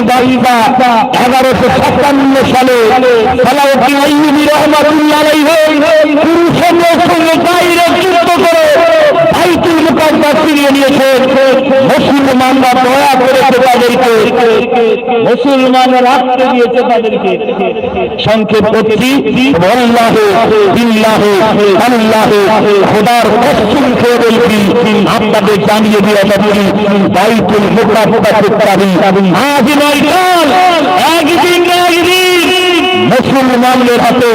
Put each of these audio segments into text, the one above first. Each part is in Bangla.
বাদশা 1156 সালে সালাউদ্দিন আইয়ুবী রহমাতুল্লাহ আলাইহি পুরুষের সঙ্গে ডাইরেক্ট যুদ্ধ করে বাইতুল মুকাদ্দাস ফিরিয়ে নিয়েছেন। মুসলমানরা দয়া করেছে তাদেরকে, মুসলমানরা রাখতে দিয়েছে তাদেরকে। সংক্ষেপ করছি, আল্লাহু বিল্লাহি আল্লাহু খোদার কসম খেয়ে বলছি, আপনাদের জানিয়ে দিয়ে যাচ্ছি বাইতুল মুকাদ্দাসের চাবি আজ নয় কাল, একদিন না একদিন মুসলমানদের হাতে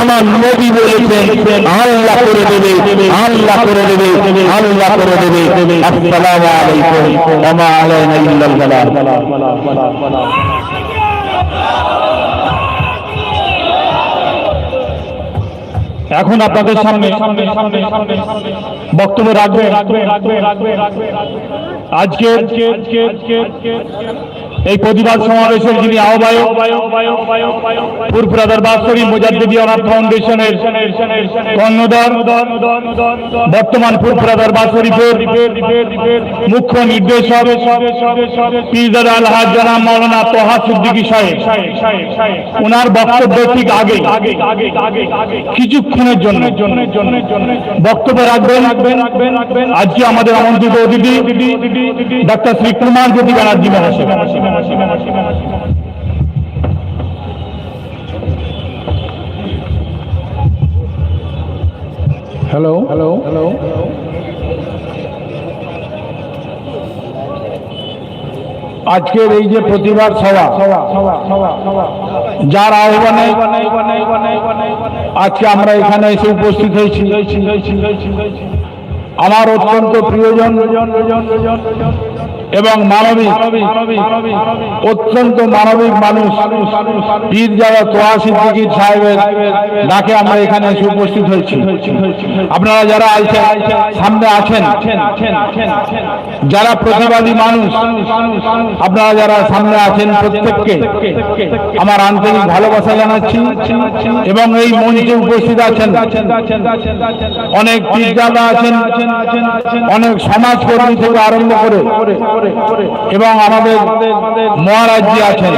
আমার নবী বলেছেন আল্লাহ করে দেবে, আল্লাহ করে দেবে, আল্লাহ করে দেবে। আসসালামু আলাইকুম ওয়া মা আলাইনা ইল্লাল বালাগ। এখন আপনাদের সামনে বক্তব্য রাখবেন আজকে এই প্রতিবাদ সমাবেশের যিনি আহ্বায়ক, ফুরফুরা দরবার শরীফ মুজাদ্দিদি অনাথ ফাউন্ডেশনের কর্ণধার, বর্তমান ফুরফুরা দরবার শরীফের মুখ্য নির্দেশক পীরজাদা আলহাজ জনাব মাওলানা তোহা সিদ্দিকী সাহেব, ওনার বক্তব্য ঠিক আগে কিছুক্ষণের জন্য বক্তব্য রাখবেন আজকে আমাদের আমন্ত্রিত অতিথি ডাক্তার শ্রী কুমার জ্যোতি ব্যানার্জি মহাশয়। হ্যালো হ্যালো হ্যালো আজকের এই যে প্রতিবাদ সভা, যার আহ্বানে আজকে আমরা এখানে এসে উপস্থিত হয়েছি, আমার অত্যন্ত প্রিয়জন এবং মানবিক, অত্যন্ত মানবিক মানুষ পীরজাদা তোহা সিদ্দিকী সাহেবের ডাকে আমরা এখানে এসে উপস্থিত হয়েছি। আপনারা যারা সামনে আছেন, যারা প্রতিবাদী মানুষ, আপনারা যারা সামনে আছেন প্রত্যেককে আমার আন্তরিক ভালোবাসা জানাচ্ছি। এবং এই মঞ্চে উপস্থিত আছেন অনেক পীরজাদা আছেন, অনেক সমাজকর্মী থেকে আরম্ভ করে এবং আমাদের মহারাজজি আছেন,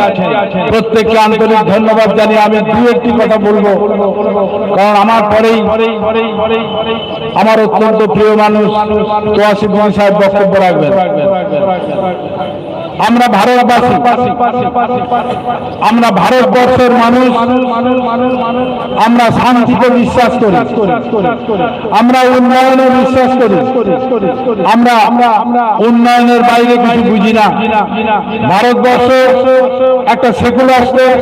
প্রত্যেককে আন্তরিক ধন্যবাদ জানিয়ে আমি দু একটি কথা বলবো, কারণ আমার পরেই আমার অত্যন্ত প্রিয় মানুষ তোহা সিদ্দিকী সাহেব বক্তব্য রাখবেন। আমরা ভারতবাসী, আমরা ভারতবর্ষের মানুষ, আমরা শান্তিতে বিশ্বাস করি, আমরা উন্নয়নে বিশ্বাস করি, আমরা উন্নয়নের বাইরে কিছু বুঝি না। ভারতবর্ষ একটা সেকুলার স্টেট,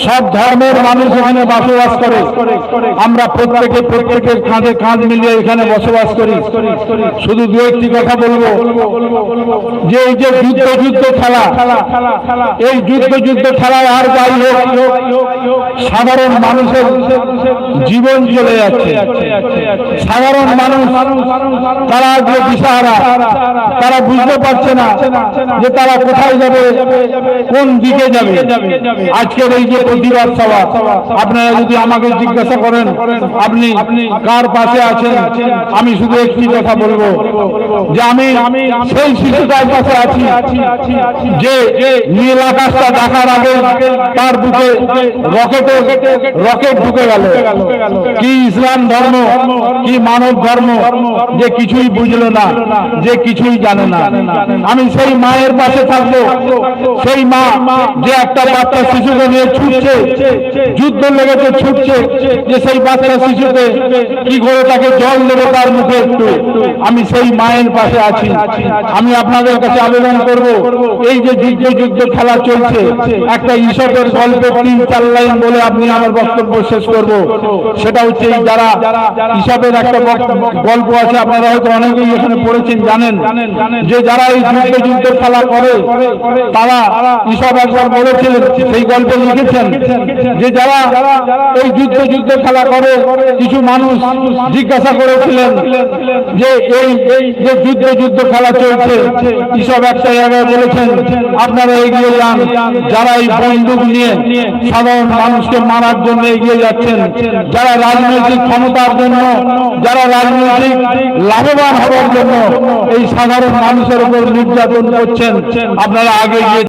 সব ধর্মের মানুষ এখানে বসবাস করে, আমরা প্রত্যেকের কাঁধে কাঁধ মিলিয়ে এখানে বসবাস করি। শুধু দু একটি কথা বলবো যে এই যে যুদ্ধ খেলা, এই যুদ্ধ খেলায় আর যাই হোক সাধারণ মানুষের জীবন চলে যাচ্ছে। সাধারণ মানুষ তারা যে দিশাহারা, তারা বুঝতে পারছে না যে তারা কোথায় যাবে, কোন দিকে যাবে। আজকের এই যে প্রতিবাদ সভা, আপনারা যদি আমাকে জিজ্ঞাসা করেন আপনি কার পাশে আছেন, আমি শুধু একটি কথা বলবো যে আমি সেই শিশুটার পাশে আছি যে নীল আকাশটা দেখার আগে তার বুকে রকেট ঢুকে গেল। কি ইসলাম ধর্ম, কি মানব ধর্ম, যে কিছুই বুঝলো না, যে কিছুই জানে না। আমি সেই মায়ের পাশে থাকবো, সেই মা যে একটা বাচ্চা শিশুকে নিয়ে ছুটছে, যুদ্ধ লেগেছে ছুটছে, যে সেই বাচ্চা শিশুকে কি করে তাকে জল দেবে তার মুখে একটু, আমি সেই মায়ের পাশে আছি। আমি আপনাদের কাছে আবেদন করব, এই যে যুদ্ধ খেলা চলছে, একটা ঈশপের গল্পে 3-4 লাইন বলে আপনি আমার বক্তব্য শেষ করব। সেটা হচ্ছে যারা ঈশপের একটা গল্প আছে, আপনারা হয়তো অনেকেই এখানে পড়েছেন, জানেন যে যারা এই যুদ্ধ খেলা করে তারা ঈশপ একবার বলেছিলেন, সেই গল্পে লিখেছেন যে যারা এই যুদ্ধ খেলা করে, কিছু মানুষ জিজ্ঞাসা করেছিলেন যে এই যে যুদ্ধ খেলা চলছে, ঈশপ একটা জায়গায় বলেছেন আপনারা এগিয়ে যান, যারা এই বন্দুক নিয়ে সাধারণ মানুষকে মারার জন্য এগিয়ে যাচ্ছেন, যারা রাজনৈতিক ক্ষমতার জন্য, যারা রাজনৈতিক লাভবান হওয়ার জন্য এই সাধারণ মানুষের উপর নির্যাতন করছেন, আপনারা আগে গিয়ে